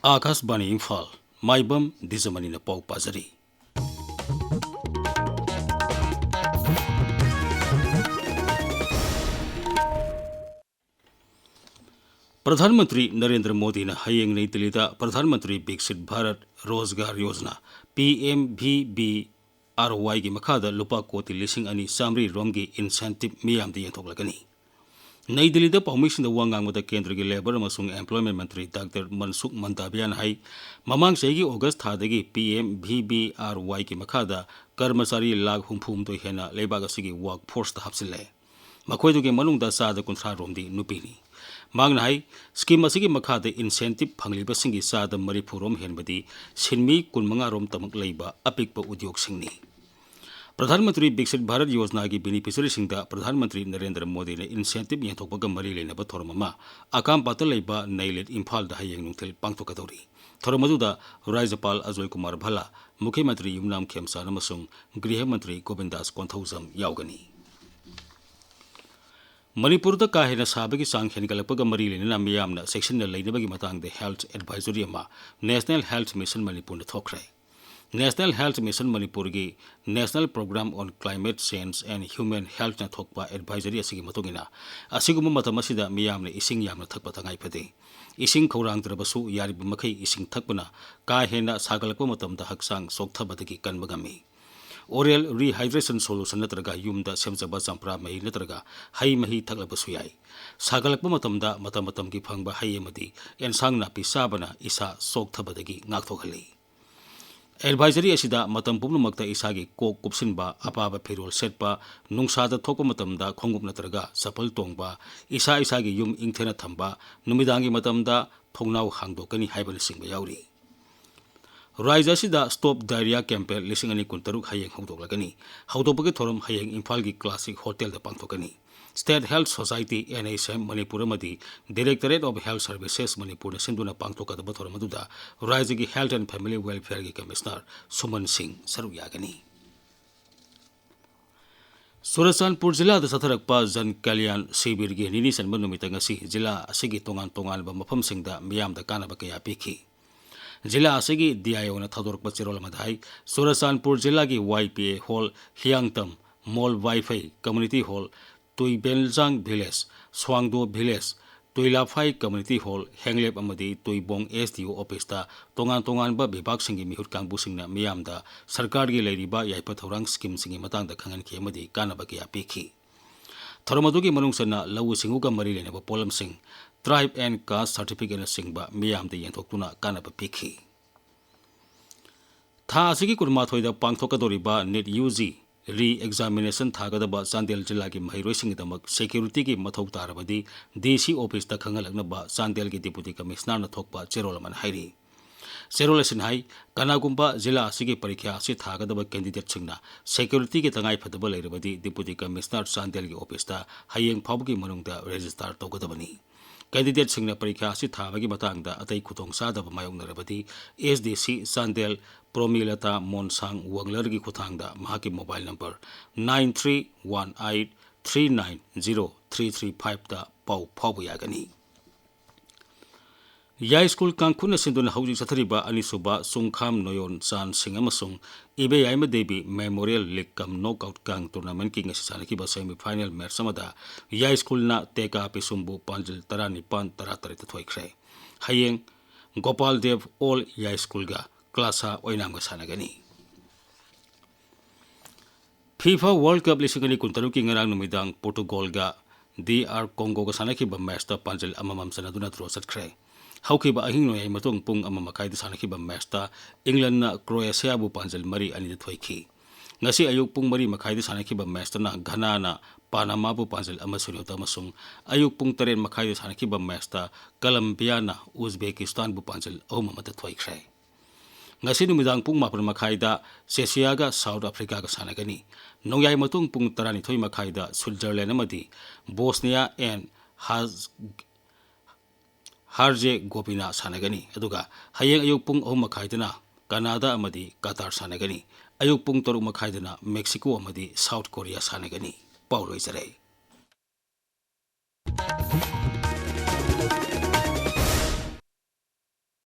आकाशवाणी इम्फाल माइबम दिजमनी पाउ पाजरी। प्रधानमंत्री नरेंद्र मोदी ने हयेंग नई दिल्ली प्रधानमंत्री विकसित भारत रोजगार योजना PMVBRY की मखादा लुपा कोटी लिसिंग अनि सामरी रोम की इंसेंटिव मियाम दी यंथोकलगनी। नई दिल्ली पाउमीसिंग वांगांग केंद्र की लेबर अमसुंग एम्प्लॉयमेंट मंत्री डॉक्टर मनसुख मंदाविया ने ममांग चही ऑगस्ट थादगी PMVBRY की मखादा कर्मचारी लाख हुंफुमदो हेना लेबाग असिगी वर्क फोर्स हापसिले मखोइदुगे मनुंगदा सादा कुंथ्रा रोमदी नुपीनी मांगना है स्कीम असिगी मखादा इंसेंटिव फंगलिबसिंगी सादा मरीफुरोम हेनबदी सिनमी कुनमंगा रोम तमक लेबा अपिकपा उद्योग सिंगनी। प्रधानमंत्री विकसित भारत योजना की बेनिफिशियरी सिंगदा प्रधानमंत्री नरेंद्र मोदी ने इंसेंटिव यंथोकपगा मरी लेनबा थोरममा आकाम पाता लेबा नईलेट इम्फाल दा हयेंग नुंथेल पांगथोकदौरी। थोरमदुदा राज्यपाल अजय कुमार भल्ला, मुख्यमंत्री युमनाम खेमसार अमसुंग गृह मंत्री गोविंदास कोंथौजम यावगनी। मणिपुर का हेन साबगी सांग हेनगलपगा मरी लेना मियामना सेक्शन लेनबगी मतंगदे health advisory national health mission Manipur थोखरे। नेशनल हेल्थ मिशन मणिपुर की national programme on climate change and human health थोकपा एडवाइजरी असिगी मतुंगिना असिगुम मतम असिदा मियामना इसिंग यामना थकपा तंगाई फदे। इसिंग खौरांगद्रबसु यारिब मखै इसिंग थकपना का हेना सागलपा मतमदा हक्सांग सोक्थबदगी कनबगमी। ओरल रिहाइड्रेशन सोल्यूशन नत्रगा युमदा सेमजबा चंप्रा मही नत्रगा हई मही थकलबसु याई। सागलपा मतमदा मतम की फंगबा हई अमदी एनसांग नापी साबना इसा सोक्थबदगी ngakthokhali। एडवाइजरी असिदा मतम पुमनमक्ता इसागी कोक कुपसिनबा अपाबा फिरोल सेटपा नुंगसादा थोकपा मतमदा खोंगुप नत्रगा सफल तोंगबा इसा इसागी युम इंगथेना थंबा नुमिदांगी मतमदा थोंगनाव हांगदोकनी हाइबनसिंगबा याउरी। राज्य स्टॉप डायरिया कैंपेन 2023 हयेंग हौदोकलगनी। हौदोकपगी थोरम हयेंग इम्फाल की क्लासिक होटल दा पांगथोकनी। State health society NHM Manipur मदी directorate of health services Manipur सिंधुना पांगथोकदबा थोरमदुदा राज्य की हेल्थ एंड फैमिली वेलफेयर की कमिश्नर सुमन सिंह सरुयागनी। चुराचांदपुर जिला चथरक्पा जन कल्याण शिविर की निनी सनबा नुमितंगसी जिला असिगी तोंगान तोंगानबा मफमसिंगदा मियामदा कानबा कया पीखी। जिला असिगी DIO ना थदोरकपा चिरोल मधाई चुराचांदपुर जिला की YPA hall Hiyangtam mall Vaiphei community hall Tuibeljang village Swangdo village Tuilaphai community hall Henglep अमदी तुईबोंग SDO ऑफिस ता तोंगान तोंगानबा विभाग सिंगी मिहुत कांगबुसिंगना मियामदा सरकार की लेरिबा याइपा थौरांग स्कीम सिंगी मतंगदा खंगनखि अमदी कानबा कया पीखी। थोरमदुगी मनुंगसना लवु सिंगुगा मरी लेनबा पोलम सिंग ट्राइब एंड कास्ट सर्टिफिकेट सिंगबा मियामदा यंथोक्तुना कानबा पीखी। था असिगी कुरमाथोइदा पांगथोकदोरिबा नेट UG री एग्जामिनेशन थागदबा चांदेल जिला की महिरोइसिंगदमक सिक्योरिटी की मथौ तारबदी DC ऑफिस ता खंगलकनबा चांदेल की डिप्यूटी कमिश्नर न थोकपा चेरोलमन हाइरी। चेरोल असिन हाई कनागुंबा जिला असिगी परीक्षा असि थागदबा कैंडिडेट सिंगना सिक्योरिटी की तंगाई फदबा लेरबदी डिप्यूटी कमिश्नर चांदेल की ऑफिस ता हयेंग फावगी मनुंगदा रजिस्टर तौगदबनी। कैंडिडेट सिंगना परीक्षा असि थाबगी मतंगदा अतै खुतोंग सादबा मायोंगनरबदी SDC चांदेल प्रोमिलता मोनसांग वंगलर की खुथांगदा महाकी मोबाइल नंबर 9318390335 ता पाउ फावबा यागनी। या स्कूल कांगखुन सिंधुना हौजी चथरिबा अनिसुबा सुंखाम नोयोन चान सिंह अमसुंग Ibe Yaima Devi memorial league cum knockout कांग टूर्नामेंट की सानखिबा सेमीफाइनल मैच अमदा या स्कूलना टेका पिसुंबु पांजिल 19-13 थोइख्रे। हयेंग गोपाल देव ऑल या स्कूलगा क्लासा ओइनामगा सानगनी। FIFA वर्ल्ड कप 2023 की ngarang numidang पोर्टुगलगा DR कोंगोगा सानखिबा मैचता पांजिल अममम सनदुना ड्रॉ चटख्रे। हौखिबा अहिंग नोय मतुंग पुंग अममखाइदा सानखिबा मैचता इंग्लैंडना क्रोएशियाबु पांजिल मरी अनिदा थोइखि। ngasi ayuk pung mari makhai सानखिबा मैचतना घनाना पानामाबु पांजिल अमसुन्योता अमसुंग ayuk pung 3 makhai सानखिबा मैचता कोलंबियाना उज्बेकिस्तानबु पांजिल अहुममता थोइख्रे। ngasi numidang pung 4 makhai चेसियागा साउथ अफ्रीका का सानगनी। नोंयाई मतुंग पुंग 12 makhai स्विट्जरलैंड अमदी बोस्निया एंड हार्जेगोविना सानगनी। अदुगा हयेंग अयुक पुंग 3 makhai कनाडा अमदी कतार सानगनी। अयुक पुंग 3 makhai मेक्सिको अमदी साउथ कोरिया सानगनी। पाउलोइजरे।